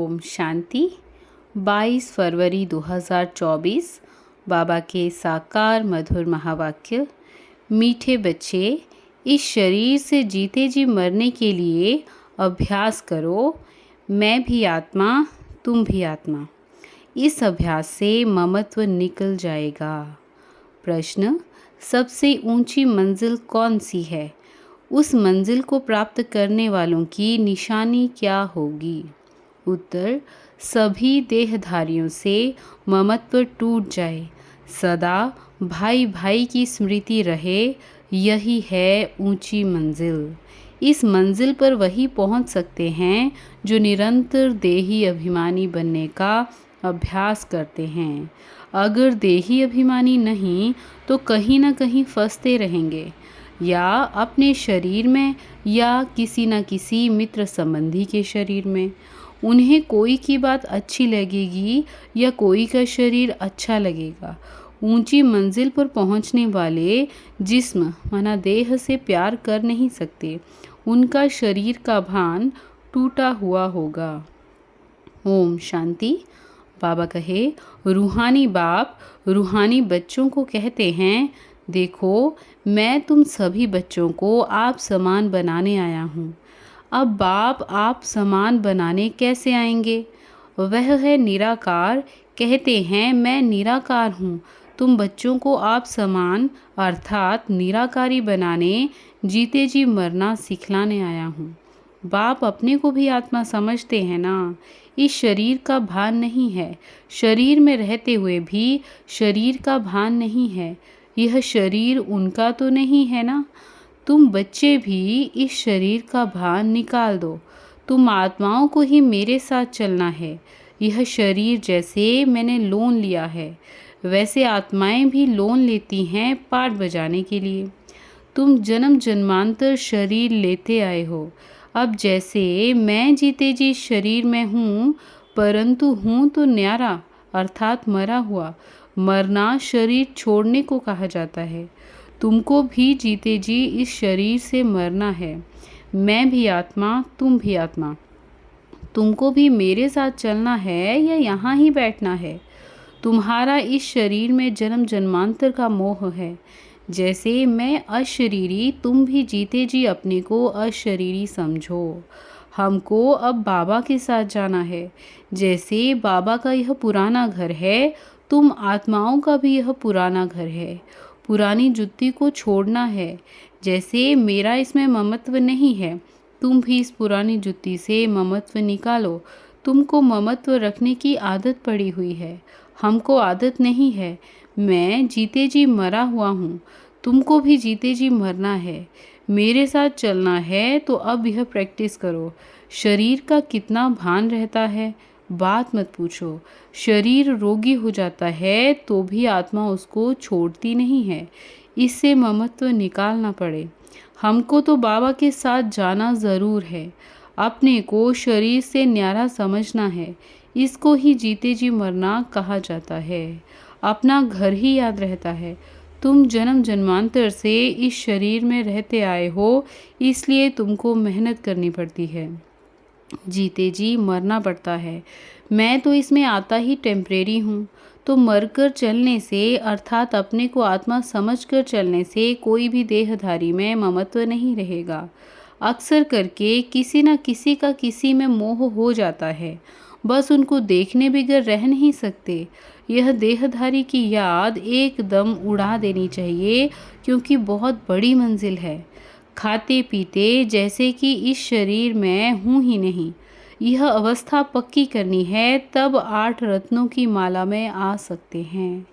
ओम शांति। 22 फरवरी 2024 बाबा के साकार मधुर महावाक्य। मीठे बच्चे, इस शरीर से जीते जी मरने के लिए अभ्यास करो। मैं भी आत्मा, तुम भी आत्मा। इस अभ्यास से ममत्व निकल जाएगा। प्रश्न: सबसे ऊंची मंजिल कौन सी है? उस मंजिल को प्राप्त करने वालों की निशानी क्या होगी? उत्तर: सभी देहधारियों से ममत्व टूट जाए, सदा भाई भाई की स्मृति रहे, यही है ऊंची मंजिल। इस मंजिल पर वही पहुंच सकते हैं जो निरंतर देही अभिमानी बनने का अभ्यास करते हैं। अगर देही अभिमानी नहीं तो कहीं ना कहीं फंसते रहेंगे, या अपने शरीर में या किसी न किसी मित्र संबंधी के शरीर में। उन्हें कोई की बात अच्छी लगेगी या कोई का शरीर अच्छा लगेगा। ऊंची मंजिल पर पहुंचने वाले जिस्म माना देह से प्यार कर नहीं सकते, उनका शरीर का भान टूटा हुआ होगा। ओम शांति। बाबा कहे, रूहानी बाप रूहानी बच्चों को कहते हैं, देखो मैं तुम सभी बच्चों को आप समान बनाने आया हूँ। अब बाप आप समान बनाने कैसे आएंगे? वह है निराकार। कहते हैं मैं निराकार हूँ। तुम बच्चों को आप समान अर्थात निराकारी बनाने, जीते जी मरना सिखलाने आया हूँ। बाप अपने को भी आत्मा समझते हैं ना। इस शरीर का भान नहीं है। शरीर में रहते हुए भी शरीर का भान नहीं है। यह शरीर उनका तो नहीं है ना। तुम बच्चे भी इस शरीर का भान निकाल दो। तुम आत्माओं को ही मेरे साथ चलना है। यह शरीर जैसे मैंने लोन लिया है, वैसे आत्माएं भी लोन लेती हैं पाठ बजाने के लिए। तुम जन्म जन्मांतर शरीर लेते आए हो। अब जैसे मैं जीते जी शरीर में हूँ, परंतु हूँ तो न्यारा अर्थात मरा हुआ। मरना शरीर छोड़ने को कहा जाता है। तुमको भी जीते जी इस शरीर से मरना है। मैं भी आत्मा, तुम भी आत्मा। तुमको भी मेरे साथ चलना है या यहाँ ही बैठना है? तुम्हारा इस शरीर में जन्म जन्मांतर का मोह है। जैसे मैं अशरीरी, तुम भी जीते जी अपने को अशरीरी समझो। हमको अब बाबा के साथ जाना है। जैसे बाबा का यह पुराना घर है, तुम आत्माओं का भी यह पुराना घर है। पुरानी जुत्ती को छोड़ना है। जैसे मेरा इसमें ममत्व नहीं है, तुम भी इस पुरानी जुत्ती से ममत्व निकालो। तुमको ममत्व रखने की आदत पड़ी हुई है, हमको आदत नहीं है। मैं जीते जी मरा हुआ हूँ, तुमको भी जीते जी मरना है। मेरे साथ चलना है तो अब यह प्रैक्टिस करो। शरीर का कितना भान रहता है, बात मत पूछो। शरीर रोगी हो जाता है तो भी आत्मा उसको छोड़ती नहीं है। इससे ममत्व निकालना पड़े। हमको तो बाबा के साथ जाना ज़रूर है। अपने को शरीर से न्यारा समझना है। इसको ही जीते जी मरना कहा जाता है। अपना घर ही याद रहता है। तुम जन्म जन्मांतर से इस शरीर में रहते आए हो, इसलिए तुमको मेहनत करनी पड़ती है। जीते जी मरना पड़ता है। मैं तो इसमें आता ही टेम्परेरी हूँ। तो मरकर चलने से अर्थात अपने को आत्मा समझकर चलने से कोई भी देहधारी में ममत्व नहीं रहेगा। अक्सर करके किसी न किसी का किसी में मोह हो जाता है, बस उनको देखने बगैर रह नहीं सकते। यह देहधारी की याद एकदम उड़ा देनी चाहिए, क्योंकि बहुत बड़ी मंजिल है। खाते पीते जैसे कि इस शरीर में हूँ ही नहीं, यह अवस्था पक्की करनी है, तब 8 रत्नों की माला में आ सकते हैं।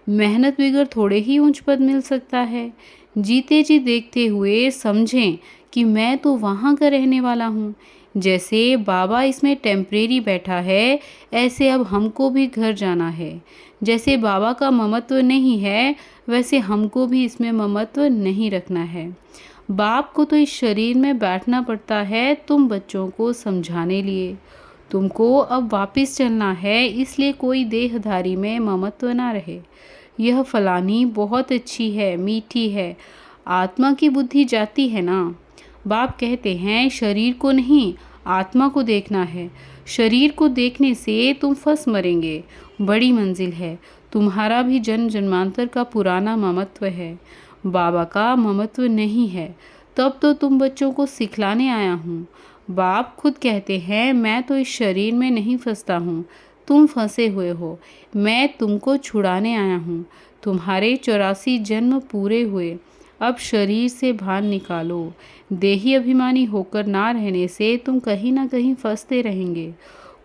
मेहनत बगैर थोड़े ही ऊंच पद मिल सकता है। जीते जी देखते हुए समझें कि मैं तो वहाँ का रहने वाला हूँ। जैसे बाबा इसमें टेम्परेरी बैठा है, ऐसे अब हमको भी घर जाना है। जैसे बाबा का ममत्व नहीं है, वैसे हमको भी इसमें ममत्व नहीं रखना है। बाप को तो इस शरीर में बैठना पड़ता है तुम बच्चों को समझाने लिए। तुमको अब वापस चलना है, इसलिए कोई देहधारी में ममत्व ना रहे। यह फलानी बहुत अच्छी है, मीठी है, आत्मा की बुद्धि जाती है ना। बाप कहते हैं शरीर को नहीं, आत्मा को देखना है। शरीर को देखने से तुम फंस मरेंगे। बड़ी मंजिल है, तुम्हारा भी जन्म जन्मांतर का पुराना ममत्व है, बाबा का ममत्व नहीं है। तब तो तुम बच्चों को सिखलाने आया हूँ। बाप खुद कहते हैं, मैं तो इस शरीर में नहीं फंसता हूँ, तुम फंसे हुए हो। मैं तुमको छुड़ाने आया हूँ। तुम्हारे 84 जन्म पूरे हुए, अब शरीर से भान निकालो। देही अभिमानी होकर ना रहने से तुम कहीं ना कहीं फंसते रहेंगे।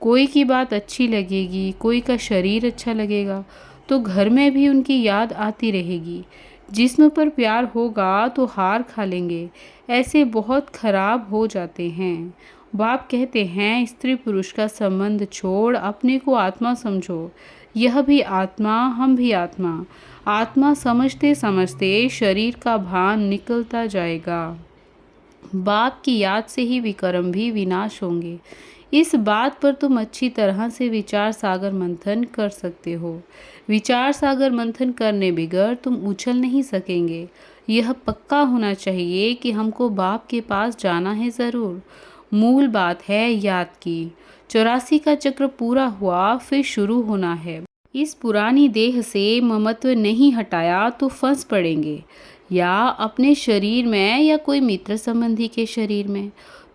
कोई की बात अच्छी लगेगी, कोई का शरीर अच्छा लगेगा, तो घर में भी उनकी याद आती रहेगी। जिस्म पर प्यार होगा तो हार खा लेंगे। ऐसे बहुत खराब हो जाते हैं। बाप कहते हैं, स्त्री पुरुष का संबंध छोड़ अपने को आत्मा समझो। यह भी आत्मा, हम भी आत्मा। आत्मा समझते समझते शरीर का भान निकलता जाएगा। बाप की याद से ही विकर्म भी विनाश होंगे। इस बात पर तुम अच्छी तरह से विचार सागर मंथन कर सकते हो। विचार सागर मंथन करने बगैर तुम उछल नहीं सकेंगे। यह पक्का होना चाहिए कि हमको बाप के पास जाना है ज़रूर। मूल बात है याद की। 84 का चक्र पूरा हुआ, फिर शुरू होना है। इस पुरानी देह से ममत्व नहीं हटाया तो फंस पड़ेंगे, या अपने शरीर में या कोई मित्र संबंधी के शरीर में।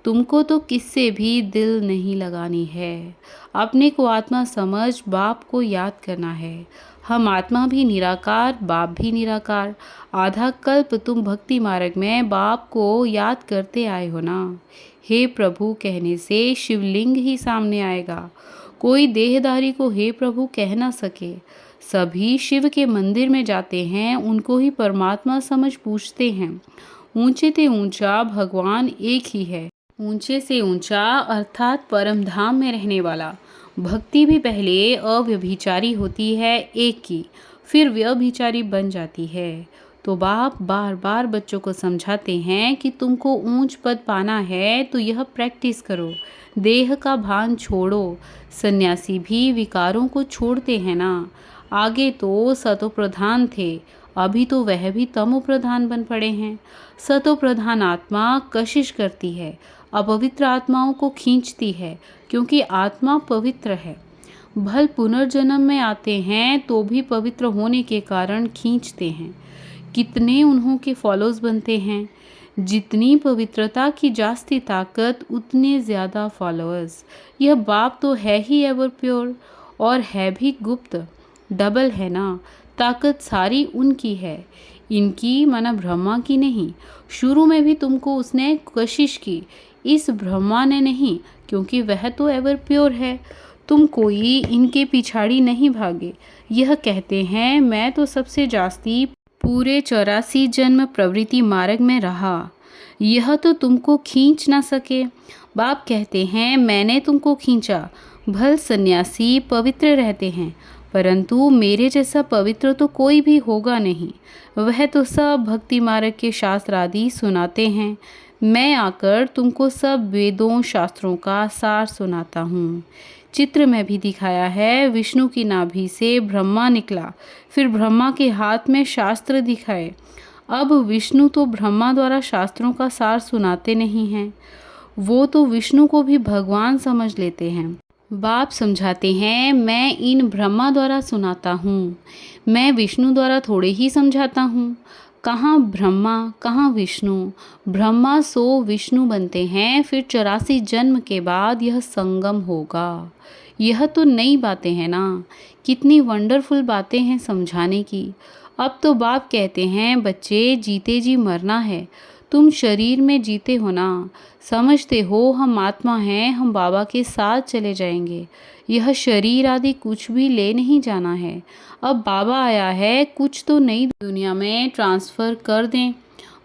तुमको तो किससे भी दिल नहीं लगानी है। अपने को आत्मा समझ बाप को याद करना है। हम आत्मा भी निराकार, बाप भी निराकार। आधा कल्प तुम भक्ति मार्ग में बाप को याद करते आए हो ना। हे प्रभु कहने से शिवलिंग ही सामने आएगा। कोई देहधारी को हे प्रभु कह ना सके। सभी शिव के मंदिर में जाते हैं, उनको ही परमात्मा समझ पूछते हैं। ऊंचे से ऊंचा भगवान एक ही है। ऊंचे से ऊंचा अर्थात परम धाम में रहने वाला। भक्ति भी पहले अव्यभिचारी होती है एक की, फिर व्यभिचारी बन जाती है। तो बाप बार बार बच्चों को समझाते हैं कि तुमको ऊंच पद पाना है तो यह प्रैक्टिस करो। देह का भान छोड़ो। सन्यासी भी विकारों को छोड़ते हैं ना। आगे तो सतो प्रधान थे, अभी तो वह भी तमो प्रधान बन पड़े हैं। सतो प्रधान आत्मा कशिश करती है, अपवित्र आत्माओं को खींचती है, क्योंकि आत्मा पवित्र है। भल पुनर्जन्म में आते हैं तो भी पवित्र होने के कारण खींचते हैं। कितने उन्हों के फॉलोज बनते हैं। जितनी पवित्रता की जास्ती ताकत, उतने ज़्यादा फॉलोअर्स। यह बाप तो है ही एवर प्योर, और है भी गुप्त। डबल है ना। ताकत सारी उनकी है, इनकी माना ब्रह्मा की नहीं। शुरू में भी तुमको उसने कशिश की, इस ब्रह्मा ने नहीं, क्योंकि वह तो एवर प्योर है। तुम कोई इनके पिछाड़ी नहीं भागे। यह कहते हैं, मैं तो सबसे जास्ती पूरे 84 जन्म प्रवृत्ति मार्ग में रहा, यह तो तुमको खींच ना सके। बाप कहते हैं, मैंने तुमको खींचा। भल सन्यासी पवित्र रहते हैं, परंतु मेरे जैसा पवित्र तो कोई भी होगा नहीं। वह तो सब भक्ति मार्ग के शास्त्र आदि सुनाते हैं। मैं आकर तुमको सब वेदों शास्त्रों का सार सुनाता हूँ। चित्र में भी दिखाया है, विष्णु की नाभि से ब्रह्मा निकला, फिर ब्रह्मा के हाथ में शास्त्र दिखाए। अब विष्णु तो ब्रह्मा द्वारा शास्त्रों का सार सुनाते नहीं हैं, वो तो विष्णु को भी भगवान समझ लेते हैं। बाप समझाते हैं, मैं इन ब्रह्मा द्वारा सुनाता हूँ, मैं विष्णु द्वारा थोड़े ही समझाता हूँ। कहाँ ब्रह्मा कहाँ विष्णु। ब्रह्मा सो विष्णु बनते हैं, फिर 84 जन्म के बाद यह संगम होगा। यह तो नई बातें हैं ना। कितनी वंडरफुल बातें हैं समझाने की। अब तो बाप कहते हैं, बच्चे जीते जी मरना है। तुम शरीर में जीते हो ना, समझते हो हम आत्मा हैं, हम बाबा के साथ चले जाएंगे। यह शरीर आदि कुछ भी ले नहीं जाना है। अब बाबा आया है, कुछ तो नई दुनिया में ट्रांसफ़र कर दें।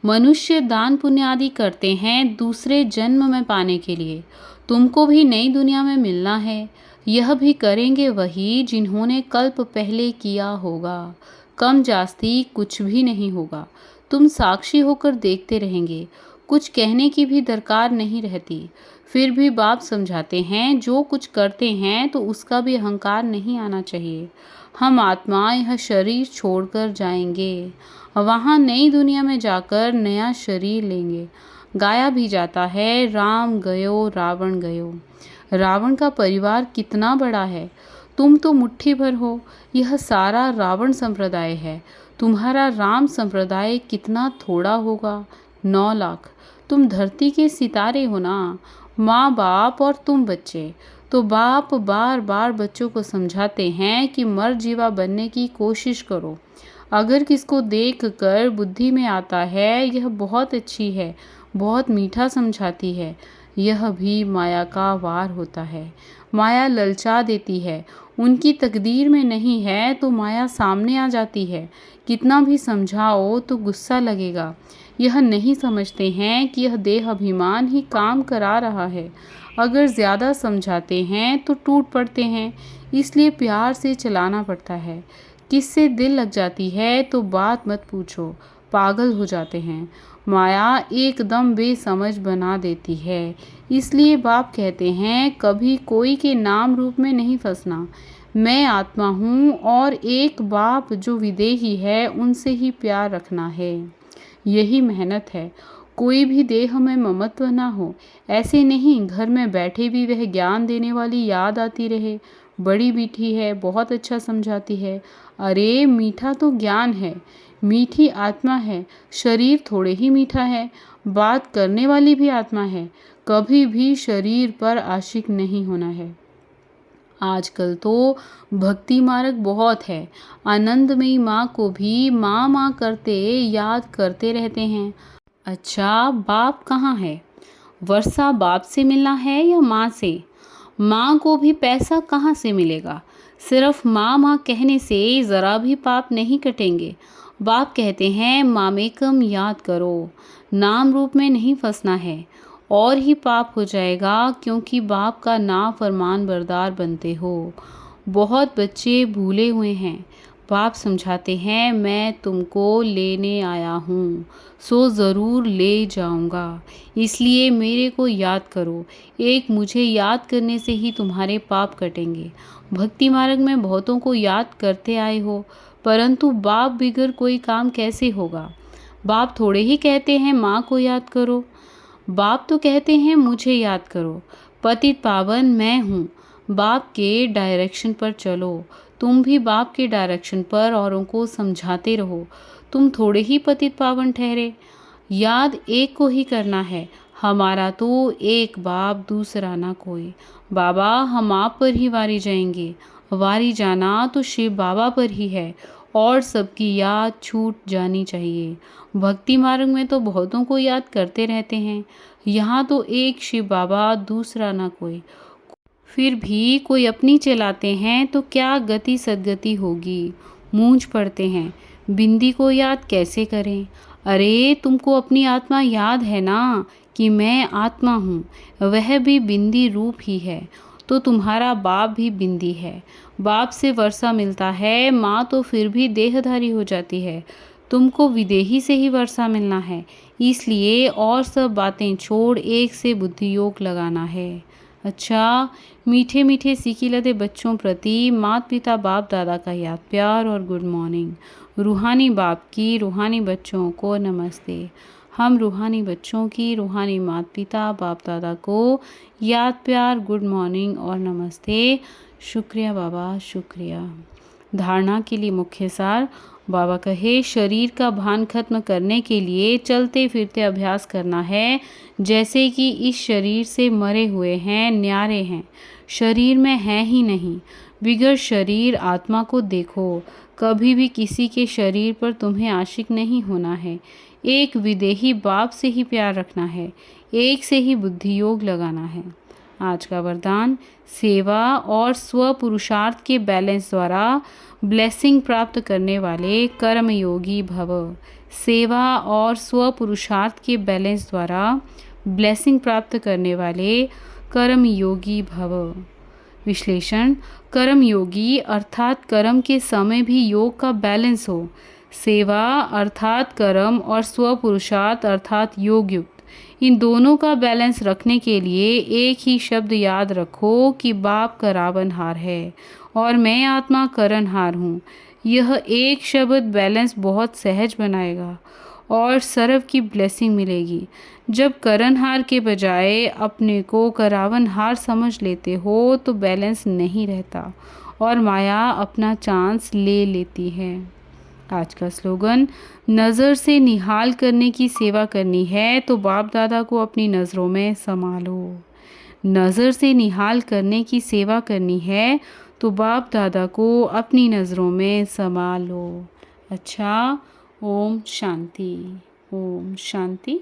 मनुष्य दान पुण्य आदि करते हैं दूसरे जन्म में पाने के लिए। तुमको भी नई दुनिया में मिलना है। यह भी करेंगे वही जिन्होंने कल्प पहले किया होगा। कम जास्ती कुछ भी नहीं होगा। तुम साक्षी होकर देखते रहेंगे, कुछ कहने की भी दरकार नहीं रहती। फिर भी बाप समझाते हैं, जो कुछ करते हैं तो उसका भी अहंकार नहीं आना चाहिए। हम आत्मा यह शरीर छोड़कर जाएंगे, वहाँ नई दुनिया में जाकर नया शरीर लेंगे। गाया भी जाता है, राम गयो रावण गयो। रावण का परिवार कितना बड़ा है, तुम तो मुट्ठी भर हो। यह सारा रावण संप्रदाय है, तुम्हारा राम संप्रदाय कितना थोड़ा होगा, 9 लाख। तुम धरती के सितारे हो ना, माँ बाप और तुम बच्चे। तो बाप बार बार बच्चों को समझाते हैं कि मर जीवा बनने की कोशिश करो। अगर किसको देख कर बुद्धि में आता है यह बहुत अच्छी है, बहुत मीठा समझाती है, यह भी माया का वार होता है। माया ललचा देती है, उनकी तकदीर में नहीं है तो माया सामने आ जाती है। कितना भी समझाओ तो गुस्सा लगेगा। यह नहीं समझते हैं कि यह देह अभिमान ही काम करा रहा है। अगर ज़्यादा समझाते हैं तो टूट पड़ते हैं, इसलिए प्यार से चलाना पड़ता है। किससे दिल लग जाती है तो बात मत पूछो, पागल हो जाते हैं। माया एकदम बेसमझ बना देती है, इसलिए बाप कहते हैं कभी कोई के नाम रूप में नहीं फंसना। मैं आत्मा हूँ और एक बाप जो विदेही है उनसे ही प्यार रखना है। यही मेहनत है। कोई भी देह में ममत्व ना हो, ऐसे नहीं घर में बैठे भी वह ज्ञान देने वाली याद आती रहे। बड़ी मीठी है, बहुत अच्छा समझाती है। अरे मीठा तो ज्ञान है, मीठी आत्मा है, शरीर थोड़े ही मीठा है। बात करने वाली भी आत्मा है, कभी भी शरीर पर आशिक नहीं होना है। आजकल तो भक्ति मार्ग बहुत है, आनंदमयी माँ को भी माँ माँ करते याद करते रहते हैं। अच्छा, बाप कहाँ है? वर्षा बाप से मिलना है या माँ से? माँ को भी पैसा कहाँ से मिलेगा? सिर्फ माँ माँ कहने से ज़रा भी पाप नहीं कटेंगे। बाप कहते हैं मामेकम याद करो, नाम रूप में नहीं फंसना है, और ही पाप हो जाएगा क्योंकि बाप का नाफरमान बरदार बनते हो। बहुत बच्चे भूले हुए हैं। बाप समझाते हैं मैं तुमको लेने आया हूँ, सो ज़रूर ले जाऊँगा, इसलिए मेरे को याद करो। एक मुझे याद करने से ही तुम्हारे पाप कटेंगे। भक्ति मार्ग में बहुतों को याद करते आए हो, परंतु बाप बिगर कोई काम कैसे होगा? बाप थोड़े ही कहते हैं माँ को याद करो, बाप तो कहते हैं मुझे याद करो। पतित पावन मैं हूँ, बाप के डायरेक्शन पर चलो। तुम भी बाप के डायरेक्शन पर औरों को समझाते रहो। तुम थोड़े ही पतित पावन ठहरे। याद एक को ही करना है, हमारा तो एक बाप दूसरा ना कोई। बाबा हम आप पर ही वारी जाएंगे, वारी जाना तो शिव बाबा पर ही है, और सबकी याद छूट जानी चाहिए। भक्ति मार्ग में तो बहुतों को याद करते रहते हैं, यहाँ तो एक शिव बाबा दूसरा ना कोई। फिर भी कोई अपनी चलाते हैं तो क्या गति सदगति होगी। मूंझ पड़ते हैं, बिंदी को याद कैसे करें? अरे तुमको अपनी आत्मा याद है ना कि मैं आत्मा हूँ, वह भी बिंदी रूप ही है। तो तुम्हारा बाप भी बिंदी है। बाप से वर्षा मिलता है, माँ तो फिर भी देहधारी हो जाती है। तुमको विदेही से ही वर्षा मिलना है, इसलिए और सब बातें छोड़ एक से बुद्धि योग लगाना है। अच्छा, मीठे मीठे सीखी लदे बच्चों प्रति माता पिता बाप दादा का याद प्यार और गुड मॉर्निंग। रूहानी बाप की रूहानी बच्चों को नमस्ते। हम रूहानी बच्चों की रूहानी माता पिता बाप दादा को याद प्यार गुड मॉर्निंग और नमस्ते। शुक्रिया बाबा, शुक्रिया। धारणा के लिए मुख्य सार बाबा कहे शरीर का भान खत्म करने के लिए चलते फिरते अभ्यास करना है, जैसे कि इस शरीर से मरे हुए हैं, न्यारे हैं, शरीर में है ही नहीं। बिगर शरीर आत्मा को देखो। कभी भी किसी के शरीर पर तुम्हें आशिक नहीं होना है। एक विदेही बाप से ही प्यार रखना है, एक से ही बुद्धि योग लगाना है। आज का वरदान सेवा और स्व पुरुषार्थ के बैलेंस द्वारा ब्लेसिंग प्राप्त करने वाले कर्म योगी भव। सेवा और स्व पुरुषार्थ के बैलेंस द्वारा ब्लेसिंग प्राप्त करने वाले कर्म योगी भव। विश्लेषण, कर्म योगी अर्थात कर्म के समय भी योग का बैलेंस हो। सेवा अर्थात कर्म और स्व पुरुषार्थ अर्थात योग युक्त। इन दोनों का बैलेंस रखने के लिए एक ही शब्द याद रखो कि बाप करावनहार है और मैं आत्मा करणहार हूँ। यह एक शब्द बैलेंस बहुत सहज बनाएगा और सर्व की ब्लेसिंग मिलेगी। जब करणहार के बजाय अपने को करावनहार समझ लेते हो तो बैलेंस नहीं रहता और माया अपना चांस ले लेती है। आज का स्लोगन, नज़र से निहाल करने की सेवा करनी है तो बाप दादा को अपनी नज़रों में संभालो। नज़र से निहाल करने की सेवा करनी है तो बाप दादा को अपनी नज़रों में संभालो। अच्छा, ओम शांति, ओम शांति।